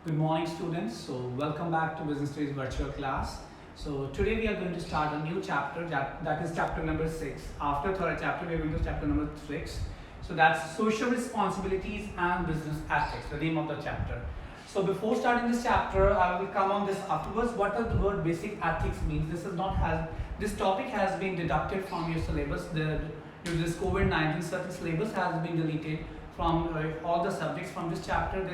Good morning, students. So, welcome back to Business Studies virtual class. So, today we are going to start a new chapter that is chapter number 6. After third chapter, we are going to chapter number 6. So, that's social responsibilities and business ethics, the name of the chapter. So, before starting this chapter, I will come on this afterwards. What does the word basic ethics mean? This topic has been deducted from your syllabus. Due to this COVID-19, certain syllabus has been deleted from all the subjects from this chapter.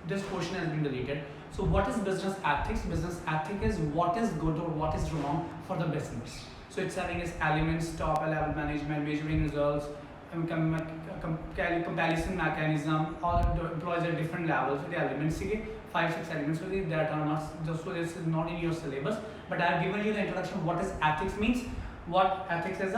This portion has been deleted. So what is business ethics? Business ethics is what is good or what is wrong for the business. So it's having its elements, top level management, measuring results, comparison mechanism, all employs at different levels. The elements, 5-6 elements that are not just, so this is not in your syllabus, but I have given you the introduction. What is ethics means, what ethics is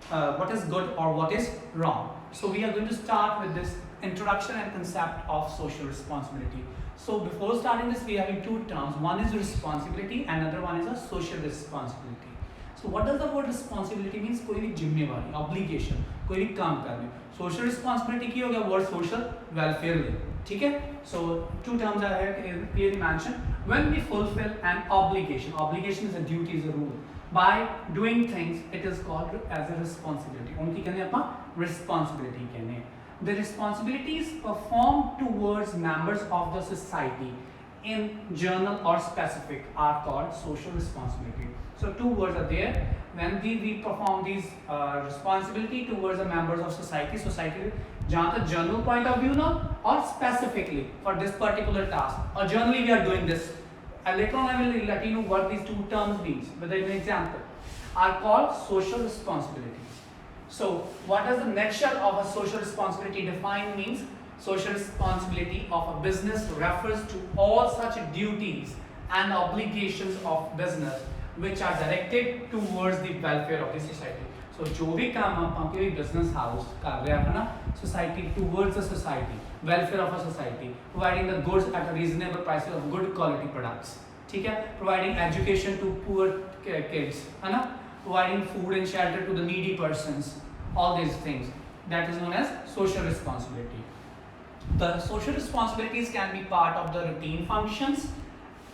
what is good or what is wrong. So we are going to start with this introduction and concept of social responsibility. So before starting this, we are having two terms. One is responsibility and another one is a social responsibility. So what does the word responsibility means? कोई भी जिम्मेवारी, obligation, कोई भी काम करने. Social responsibility की हो गया word social welfare ले, ठीक है? So two terms are here clearly mentioned. When we fulfill an obligation, obligation is a duty, is a rule. By doing things, it is called as a responsibility. उनकी कहने अपना responsibility कहने. The responsibilities performed towards members of the society in general or specific are called social responsibility. So two words are there. When we perform these responsibility towards the members of society, जहाँ तक general point of view ना, or specifically for this particular task, or generally we are doing this. Later on I will let you know what these two terms means with an example. Are called social responsibilities. So what does the nature of a social responsibility define means? Social responsibility of a business refers to all such duties and obligations of business which are directed towards the welfare of the society. So जो भी काम हम कोई business house कर रहे हैं ना, society towards the society, welfare of a society, providing the goods at a reasonable prices of good quality products, ठीक है? Providing education to poor kids, है ना? Providing food and shelter to the needy persons, all these things. That is known as social responsibility. The social responsibilities can be part of the routine functions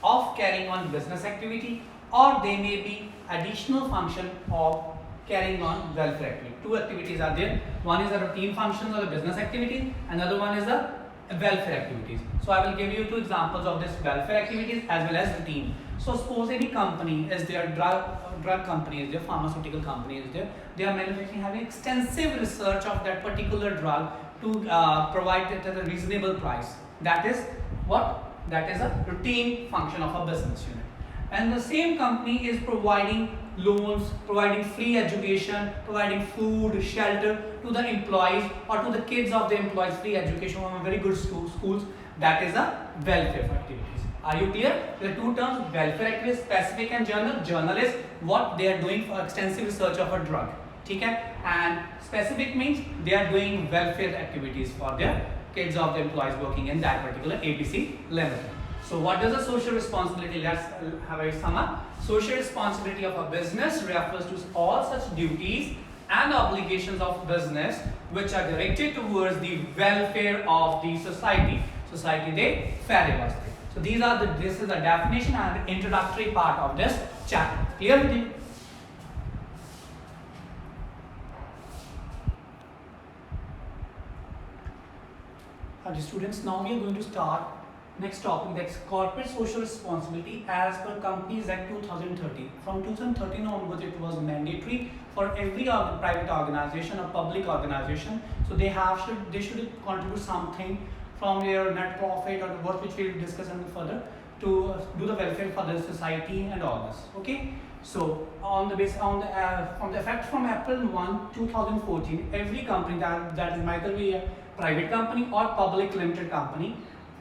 of carrying on business activity, or they may be additional function of carrying on welfare activity. Two activities are there. One is the routine functions of the business activity, another one is the welfare activities. So I will give you two examples of this welfare activities as well as routine. So suppose any company is there, drug company is there, pharmaceutical company is there, they are manufacturing, having extensive research of that particular drug to provide it at a reasonable price. That is what? That is a routine function of a business unit. And the same company is providing loans, providing free education, providing food, shelter to the employees or to the kids of the employees, free education from very good schools. That is a welfare activities. Are you clear? The two terms, welfare activities, specific and general. General is what they are doing for extensive research of a drug. Okay? And specific means they are doing welfare activities for their kids of the employees working in that particular ABC Limited. So what does a social responsibility? Let's have a sum up. Social responsibility of a business refers to all such duties and obligations of business which are directed towards the welfare of the society. Society de fare. So this is the definition and the introductory part of this chapter. Clear with you? Students, now we are going to start next topic, that's corporate social responsibility as per Companies Act 2013. From 2013 onwards, it was mandatory for every private organization or public organization. So they should contribute something from their net profit or what which we will discuss further to do the welfare for the society and all this. Okay. So on the effect from April 1, 2014, every company that is either be a private company or public limited company,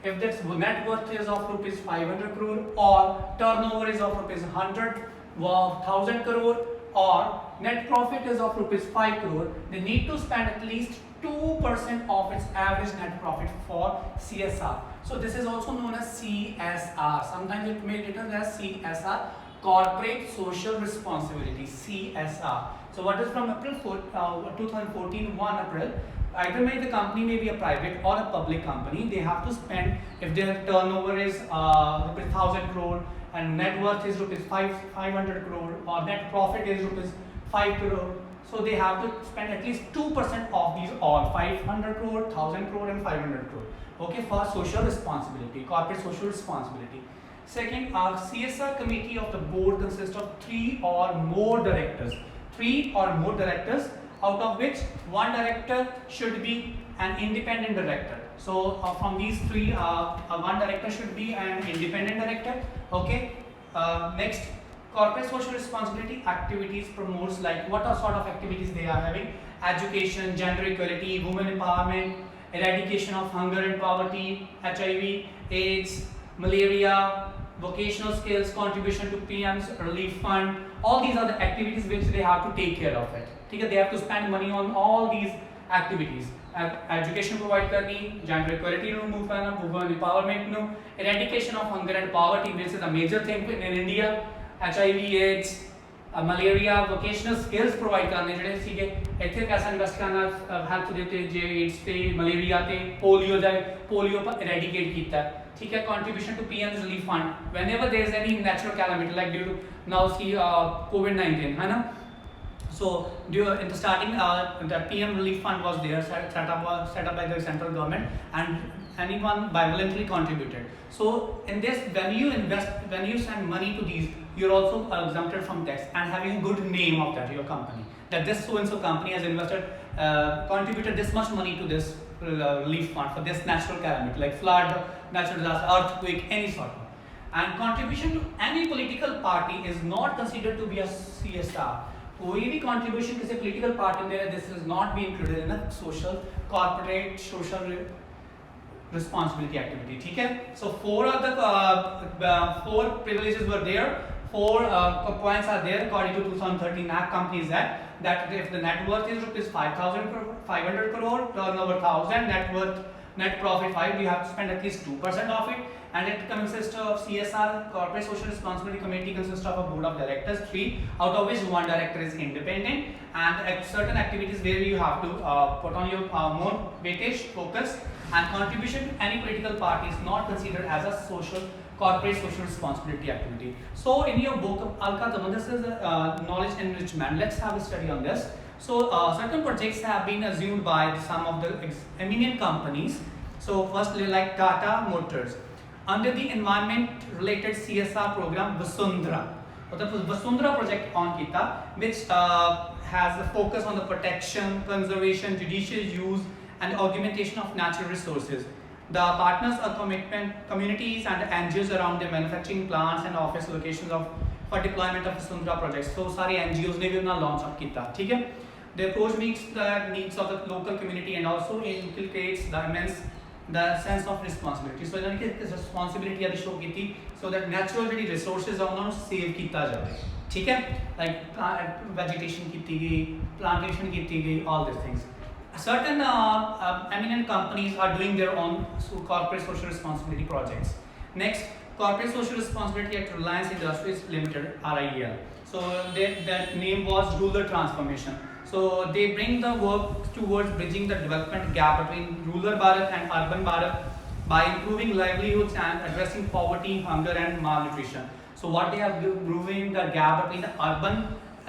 if its net worth is of rupees 500 crore or turnover is of rupees 100,000 crore or net profit is of rupees 5 crore, they need to spend at least 2% of its average net profit for CSR. So this is also known as CSR. Sometimes it may be written as CSR, corporate social responsibility, CSR. So what is from April 2014, 1 April, either may the company may be a private or a public company, they have to spend, if their turnover is rupees 1000 crore and net worth is rupees 500 crore or net profit is rupees 5 crore, so they have to spend at least 2% of these all 500 crore, 1000 crore and 500 crore, okay, for social responsibility, corporate social responsibility. Second, our CSR committee of the board consists of 3 or more directors. 3 or more directors, out of which 1 director should be an independent director. So from these 3, 1 director should be an independent director. Okay. Next, corporate social responsibility activities promotes, like what are sort of activities they are having: education, gender equality, women empowerment, eradication of hunger and poverty, HIV, AIDS, malaria, vocational skills, contribution to PM's relief fund. All these are the activities which they have to take care of it. Okay? They have to spend money on all these activities. Education provide करनी, gender equality ਨੂੰ remove करना, women empowerment ਨੂੰ, eradication of hunger and poverty, which is a major thing in India, HIV, AIDS, malaria, vocational skills provide करने ਜਿਹੜੇ ਸੀਗੇ ਇੱਥੇ ਪੈਸਾ invest ਕਰਨਾ ਹੈਲਥ ਦੇ ਤੇ, ਜੇ AIDS ਤੇ, ਮਲੇਰੀਆ ਤੇ, ਪੋਲੀਓ ਦਾ ਪੋਲੀਓ eradicate ਕੀਤਾ, ठीक है, contribution to PM's relief fund whenever there is any natural calamity like due to now see COVID-19 है ना. So in the starting the PM relief fund was there, set up by the central government, and anyone voluntarily contributed. So in this, when you invest, when you send money to these, you're also exempted from tax and having a good name of that your company, that this so and so company has invested contributed this much money to this relief fund for this natural calamity like flood, natural disaster, earthquake, any sort of. And contribution to any political party is not considered to be a CSR. कोई भी contribution किसी political party में, this is not be included in a social, corporate, social responsibility activity. ठीक है? So 4 of the 4 privileges were there. 4 points are there according to 2013 Act, Companies Act, that if the net worth is rupees 500 crore, turnover 1000, net profit 5, you have to spend at least 2% of it, and it consists of CSR, corporate social responsibility committee consists of a board of directors, 3, out of which 1 director is independent, and at certain activities where you have to put on your more weightage, focus, and contribution to any political party is not considered as a corporate social responsibility activity. So in your book, Alka Taman, this is knowledge enrichment. Let's have a study on this. So certain projects have been assumed by some of the eminent companies. So firstly, like Tata Motors, under the environment related CSR program Vasundhara. So the Vasundhara project on Kita, which has a focus on the protection, conservation, judicious use and augmentation of natural resources. The partners are communities and NGOs around the manufacturing plants and office locations for deployment of Vasundhara projects. So सारे NGOs ने भी अपना launch up किया, ठीक है? The approach meets the needs of the local community and also inculcates the sense of responsibility. So यानी कि responsibility अभी show की थी, so that natural resources are उन्होंने save किया जाए, ठीक है? Like vegetation की गई, plantation की गई, all these things. Certain eminent companies are doing their own corporate social responsibility projects. Next, corporate social responsibility at Reliance Industries Limited, RIL. So that name was rural transformation. So they bring the work towards bridging the development gap between rural Bharat and urban Bharat by improving livelihoods and addressing poverty, hunger and malnutrition. So what they are improving the gap between the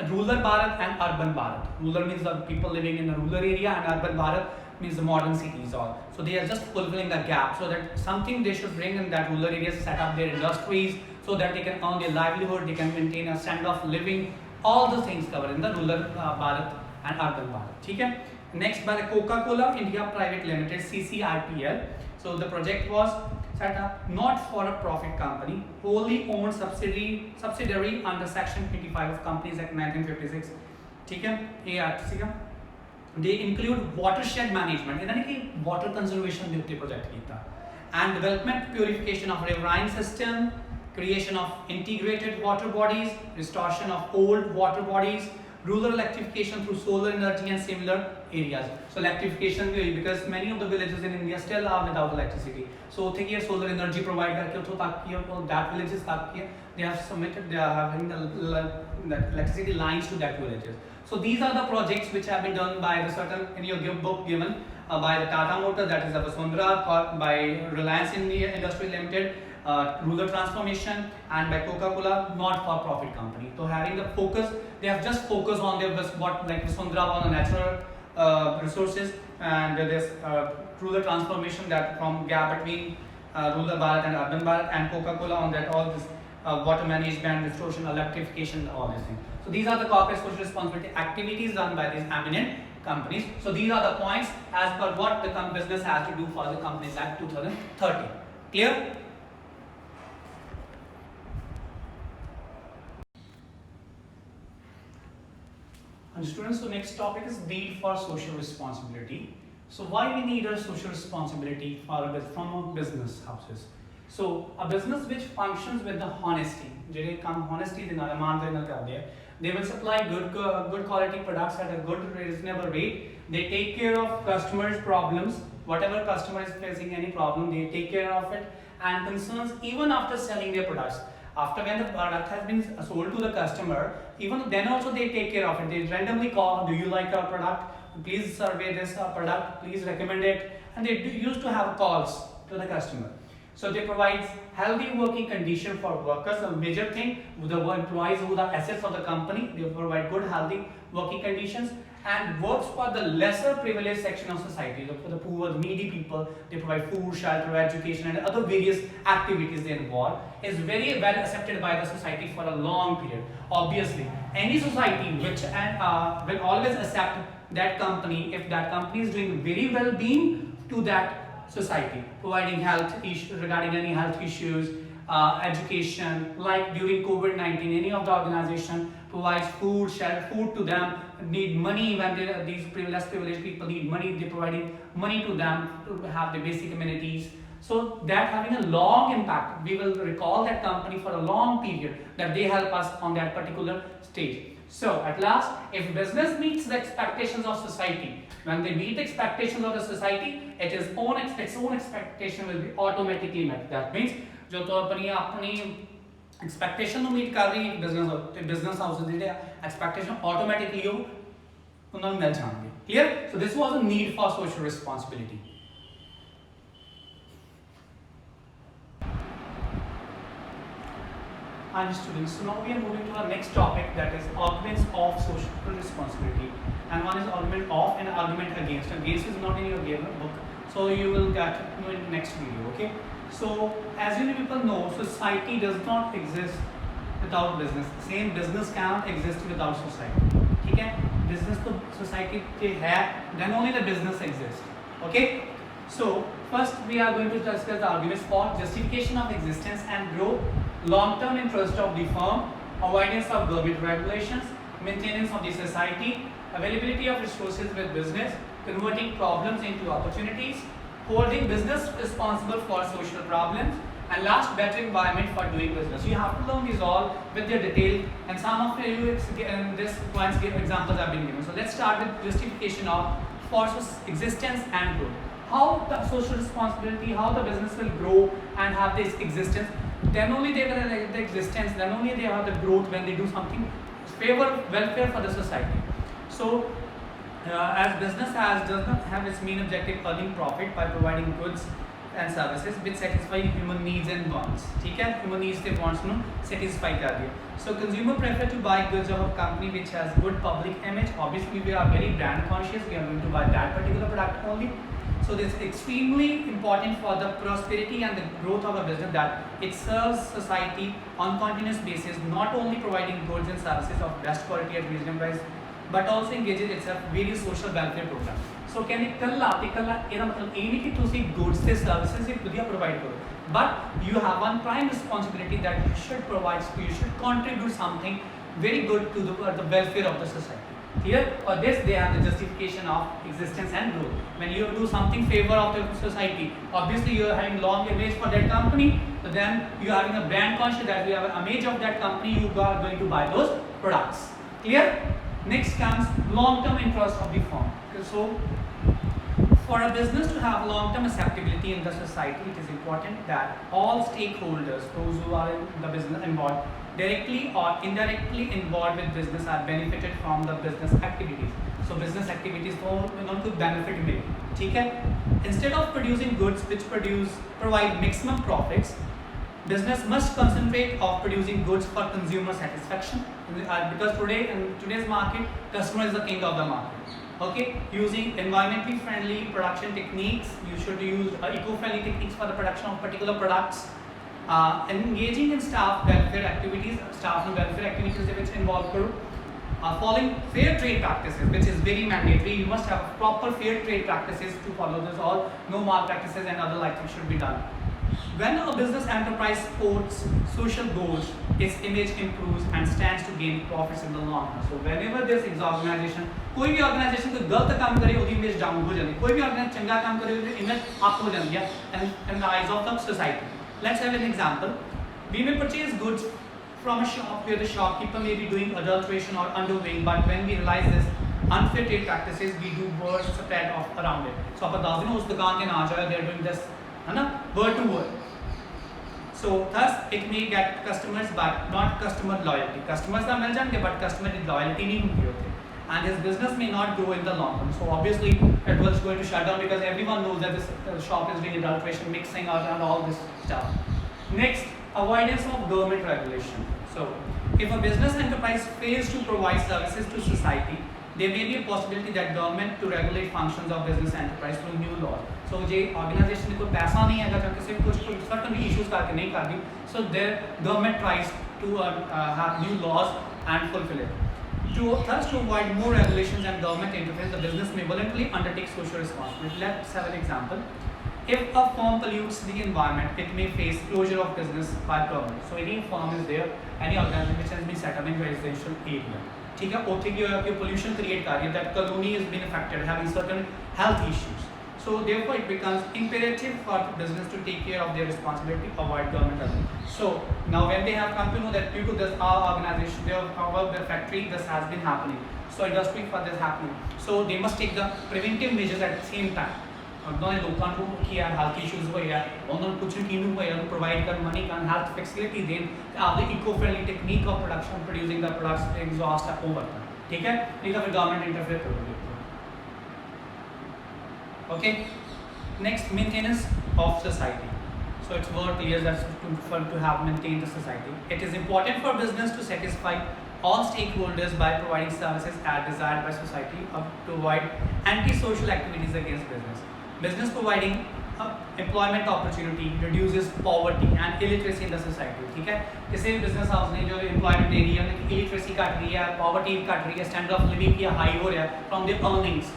rural Bharat and urban Bharat. Rural means the people living in the rural area, and urban Bharat means the modern cities all. So they are just fulfilling the gap, so that something they should bring in that rural areas, set up their industries so that they can earn their livelihood, they can maintain a standard of living. All the things covered in the rural Bharat and urban Bharat. Okay? Next, by the Coca-Cola India Private Limited, CCIPL. So the project was set up not for a profit company, wholly owned subsidiary under Section 25 of Companies Act 1956. ठीक है? ये act सीगा. They include watershed management, यानी कि water conservation भी होती project की था, and development purification of riverine system, creation of integrated water bodies, restoration of old water bodies, rural electrification through solar energy and similar areas. So electrification because many of the villages in India still are without electricity. So think here solar energy provide that villages they have submitted, they are having the electricity lines to that villages. So these are the projects which have been done by the certain in your book given by the Tata Motors, that is the Vasundhara, by Reliance India Industries Limited, rural transformation, and by Coca-Cola, not for profit company. So having the focus, they have just focused on their what like Vasundhara on the natural resources, and this rural transformation that from gap between rural Bharat and urban Bharat, and Coca-Cola on that all this water management, restoration, electrification, all these things. So these are the corporate social responsibility activities done by these eminent companies. So these are the points as per what the business has to do for the Companies Act 2013. Clear? And students, so next topic is need for social responsibility. So why we need a social responsibility for from a business houses? So a business which functions with the honesty, they will supply good quality products at a good reasonable rate. They take care of customers' problems. Whatever customer is facing any problem, they take care of it and concerns even after selling their products. After when the product has been sold to the customer, even then also they take care of it. They randomly call, do you like our product? Please survey this product, please recommend it. And they used to have calls to the customer. So they provide healthy working condition for workers. A major thing, the employees who are the assets of the company, they provide good healthy working conditions and works for the lesser privileged section of society. So for the poor, the needy people, they provide food, shelter, education and other various activities they involve. Is very well accepted by the society for a long period. Obviously, any society which will always accept that company if that company is doing very well being to that society, providing health issues regarding any health issues, education, like during COVID-19, any of the organization provides food, shelter, food to them, need money when these less privileged people need money, they providing money to them to have the basic amenities. So that having a long impact, we will recall that company for a long period that they help us on that particular stage. So at last, if business meets the expectations of society, when they meet the expectations of the society, its own expectation will be automatically met. That means जो तो अपनी expectation को meet कर रही business houses the expectation automatically उन्हें मिल जाएंगे. Clear? So this was a need for social responsibility. And students, so now we are moving to our next topic, that is arguments of social responsibility. And one is argument of and argument against. Against is not in your book, so you will get to know in the next video. Okay. So as you people know, society does not exist without business. Same business cannot exist without society. Okay? Business to society hai, then only the business exists. Okay. So first we are going to discuss the arguments for justification of existence and growth, long-term interest of the firm, avoidance of government regulations, maintenance of the society, availability of resources with business, converting problems into opportunities, holding business responsible for social problems, and last, better environment for doing business. You have to learn these all with their detail, and some of you in this points give examples have been given. So let's start with justification of for existence and growth. How the social responsibility, how the business will grow and have this existence, then only they will have the existence, then only they have the growth when they do something favor welfare for the society. So as business does not have its main objective earning profit by providing goods and services which satisfy human needs and wants. ठीक है, human needs के wants को satisfy कर दिया. So consumer prefer to buy goods of a company which has good public image. Obviously, we are very brand conscious. We are going to buy that particular product only. So this is extremely important for the prosperity and the growth of a business that it serves society on continuous basis, not only providing goods and services of best quality at reasonable price, but also engages itself various social welfare programs. So can it नहीं कि तुसी goods and services ही खुद ही provide करो, but you have one prime responsibility that you should provide, you should contribute something very good to the welfare of the society. Here, for this they have the justification of existence and growth. When you do something favor of the society, obviously you are having long image for that company, so then you are having a brand conscious that you have an image of that company, you are going to buy those products. Clear? Next comes long-term interest of the firm. Okay, so for a business to have long-term acceptability in the society, it is important that all stakeholders, those who are in the business involved, directly or indirectly involved with business, are benefited from the business activities. So business activities को उनको benefit मिले, ठीक है? Instead of producing goods which provide maximum profits, business must concentrate on producing goods for consumer satisfaction. Because today in today's market, customer is the king of the market. Okay, using environmentally friendly production techniques, you should use eco-friendly techniques for the production of particular products. Engaging in staff welfare activities, which involve following fair trade practices, which is very mandatory. You must have proper fair trade practices to follow this. All no malpractices and other like things should be done. When a business enterprise supports social goals, its image improves and stands to gain profits in the long run. So whenever this organization, कोई भी organization कोई गलत काम करे उसकी image down हो जाती है, कोई भी organization चंगा काम करे उसकी image up हो जाती है in the eyes of the society. Let's have an example. We may purchase goods from a shop where the shopkeeper may be doing adulteration or underweighing, but when we realize this unfair trade practices, we do word spread of around it. So आप बता दो उस दुकान के नाम जो है they are doing this, है ना, word to word. So thus it may get customers but not customer loyalty. Customers तो मिल जाएंगे but customer loyalty नहीं होती होती. And his business may not grow in the long run. So obviously it was going to shut down because everyone knows that this shop is doing adulteration, mixing out and all this stuff. Next, avoidance of government regulation. So if a business enterprise fails to provide services to society, there may be a possibility that government to regulate functions of business enterprise through new laws. So J organization को पैसा नहीं है अगर किसी कुछ certain issues करके नहीं कर दी, so their government tries to have new laws and fulfill it. Thus, to avoid more regulations and government interference, the business may voluntarily undertake social responsibility. Let's have an example. If a firm pollutes the environment, it may face closure of business by government. So any firm is there, any organization which has been set up in residential area. ठीक है, ओथे की pollution create कर रही है, that colony is being affected, having certain health issues. So therefore, it becomes imperative for business to take care of their responsibility, avoid government regulation. So now, when they have come to know that due to this, our organization, their factory, this has been happening. So industry for this happening. So they must take the preventive measures at the same time. उन्होंने लोगों को कि यार health issues हो या उन्होंने कुछ कीनू हो या provide कर money can health facility दें आप the eco-friendly technique of production producing the products exhaust over ठीक है नहीं तो फिर government interfere करोगे. Okay. Next, maintenance of society. So it's word clear that to have maintained the society. It is important for business to satisfy all stakeholders by providing services as desired by society to avoid anti-social activities against business. Business providing employment opportunity reduces poverty and illiteracy in the society. ठीक है, किसी भी business house ने जो employment दे रही है उनकी illiteracy घट रही है, poverty घट रही है, standard of living की high हो रहा है from their earnings.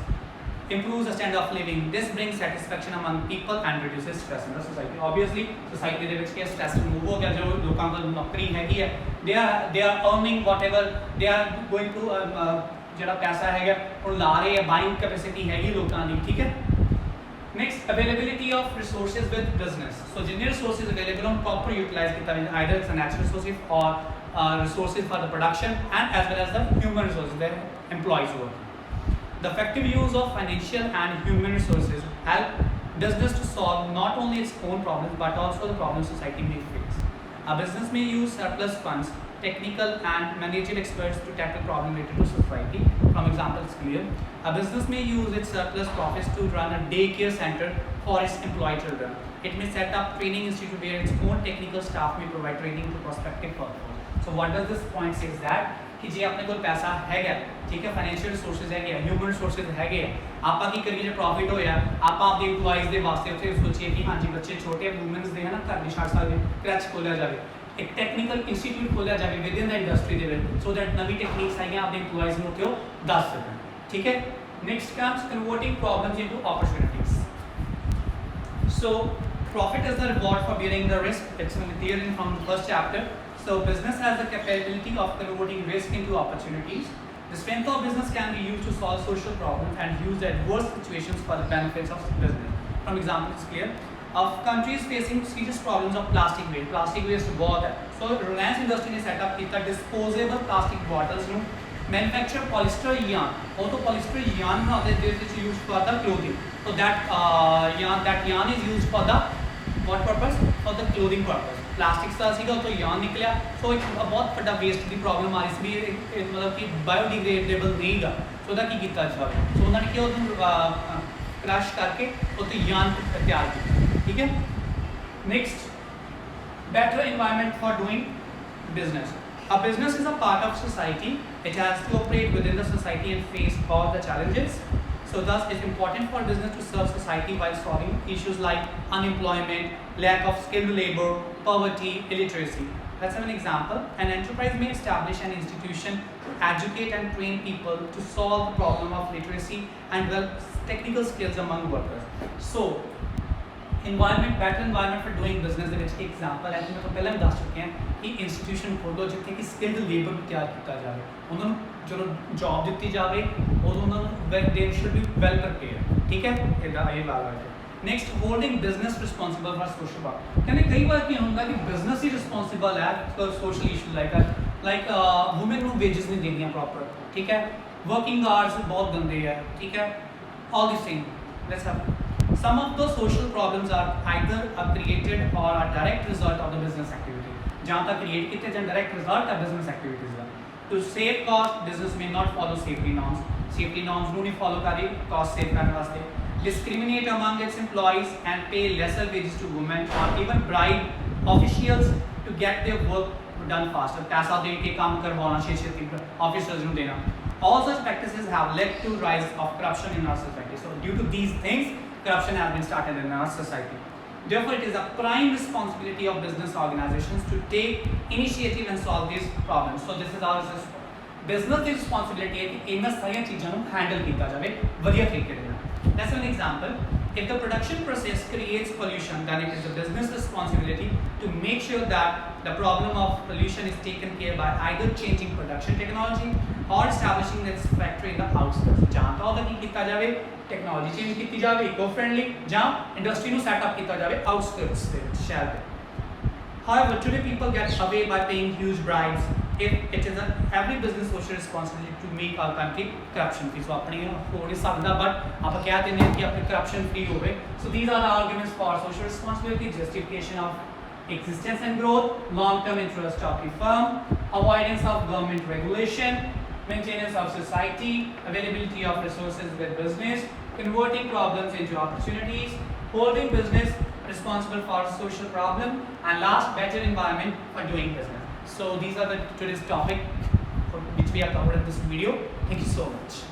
Improves the standard of living. This brings satisfaction among people and reduces stress in the society. Obviously, society ਦੇ ਵਿੱਚ ਕੀ stress remove ਹੋ ਗਿਆ, जो लोगों को नौकरी हैगी है, they are earning whatever they are going to ਜਿਹੜਾ ਪੈਸਾ ਹੈਗਾ ਉਹ ਲਾ ਰਹੇ ਹੈ, buying capacity हैगी लोगों ਦੀ, ठीक है. Next, availability of resources with business. So जितने resources available on proper utilize किया जाए, either it's a natural resources or resources for the production and as well as the human resources their employees work. The effective use of financial and human resources help business to solve not only its own problems but also the problems society may face. A business may use surplus funds, technical and managerial experts to tackle problems related to society. From example, it's clear. A business may use its surplus profits to run a daycare center for its employed children. It may set up training institute where its own technical staff may provide training to prospective workforce. So what does this point say is that कि जे अपने कोल पैसा हैगा, ठीक है, financial resources हैगे, human resources हैगे, आपा की करिए जो प्रॉफिट होया आप आपके एम्प्लॉइज के वास्ते उसे सोचिए कि हाँ जी बच्चे छोटे वूमेन्स दे है ना घर नहीं छड़ सकते, क्रैच खोलिया जाए, एक टेक्निकल इंस्टीट्यूट खोलिया जाए with in the industry they which so that Navi techniques आएंगे आपके एम्प्लॉइज ਨੂੰ ਕਿਉਂ ਦੱਸ ਸਕਣ, ठीक है. Next comes converting problems into opportunities. So profit is the reward for bearing the risk. It's clear in from the first chapter. So business has the capability of converting risk into opportunities. The strength of business can be used to solve social problems and use the adverse situations for the benefits of business. From example, it's clear. Of countries facing serious problems of plastic waste. Plastic waste बहुत है. So Reliance Industry ने set up किया disposable plastic bottles ਨੂੰ manufacture polyester yarn. Also polyester yarn is used for the clothing. So that yarn is used for the what purpose? For the clothing purpose. Plastic का सीगा तो yarn निकला, so एक बहुत बड़ा waste की problem आ रही है, मतलब कि biodegradable नहीं गा, so that की कितना अच्छा है, so उन्होंने क्या होता crush करके वो तो yarn तैयार किया, ठीक है? Next, better environment for doing business. A business is a part of society. It has to operate within the society and face all the challenges. So thus it's important for business to serve society while solving issues like unemployment, lack of skilled labor, poverty, illiteracy. Let's have an example. An enterprise may establish an institution to educate and train people to solve the problem of literacy and develop technical skills among workers. So environment, better environment for doing business ਦੇ ਵਿੱਚ ਇੱਕ example ਹੈ, ਜਿਵੇਂ ਆਪਾਂ ਪਹਿਲਾਂ ਵੀ ਦੱਸ ਚੁੱਕੇ ਹਾਂ ਕਿ ਇੰਸਟੀਟਿਊਸ਼ਨ ਖੋਲੋ ਜਿੱਥੇ ਕਿ ਸਕਿਲਡ ਲੇਬਰ ਨੂੰ ਤਿਆਰ ਕੀਤਾ ਜਾਵੇ, ਉਹਨਾਂ ਨੂੰ ਜਦੋਂ ਜੌਬ ਦਿੱਤੀ ਜਾਵੇ ਉਦੋਂ ਉਹਨਾਂ ਨੂੰ ਦੇ ਸ਼ੁੱਡ ਬੀ ਵੈਲ ਪ੍ਰੀਪੇਅਰ, ਠੀਕ ਹੈ? ਇਹਦਾ ਇਹ ਲਾ ਲਓ। Next, holding business responsible for social work. ਕਹਿੰਦੇ ਕਈ ਵਾਰ ਕੀ ਹੁੰਦਾ ਕਿ ਬਿਜ਼ਨਸ ਹੀ ਰਿਸਪੌਂਸਿਬਲ ਹੈ for social issue like woman ਨੂੰ ਵੇਜਸ ਨਹੀਂ ਦੇਣੀਆਂ ਪ੍ਰੋਪਰ, ਠੀਕ ਹੈ? ਵਰਕਿੰਗ ਆਵਰਸ ਬਹੁਤ ਗੰਦੇ ਹੈ, ਠੀਕ ਹੈ? All this thing, let's have some of the social problems are either a created or a direct result of the business activity. जहाँ तक create किते जहाँ direct result है business activities का. To save cost, business may not follow safety norms. Safety norms नहीं follow करी cost save करने वास्ते. Discriminate among its employees and pay lesser wages to women or even bribe officials to get their work done faster. पैसा दे के काम करवाना छेती officials ਨੂੰ देना. All such practices have led to rise of corruption in our society. So due to these things, corruption has been started in our society. Therefore, it is a prime responsibility of business organizations to take initiative and solve these problems. So this is our business की responsibility है कि इन्हां सारियां चीज़ों को handle किया जाए वधिया तरीके से। Let's have an example. If the production process creates pollution, then it is the business responsibility to make sure that the problem of pollution is taken care by either changing production technology or establishing its factory in the outskirts. जहाँ तो होगा कि किया जाए technology change की जाए eco friendly, जहाँ industry ਨੂੰ सेटअप किया जाए outskirts ਦੇ ਵਿੱਚ ਸ਼ਹਿਰ ਦੇ। However, today people get away by paying huge bribes. If it is every business social responsibility to make our country corruption free. So अपनी हो नहीं सकता, but आप क्या देने कि अपनी corruption free हो गए. So these are the arguments for social responsibility: justification of existence and growth, long-term interest of the firm, avoidance of government regulation, maintenance of society, availability of resources with business, converting problems into opportunities, holding business responsible for social problem, and last, better environment for doing business. So these are the today's topic which we have covered in this video. Thank you so much.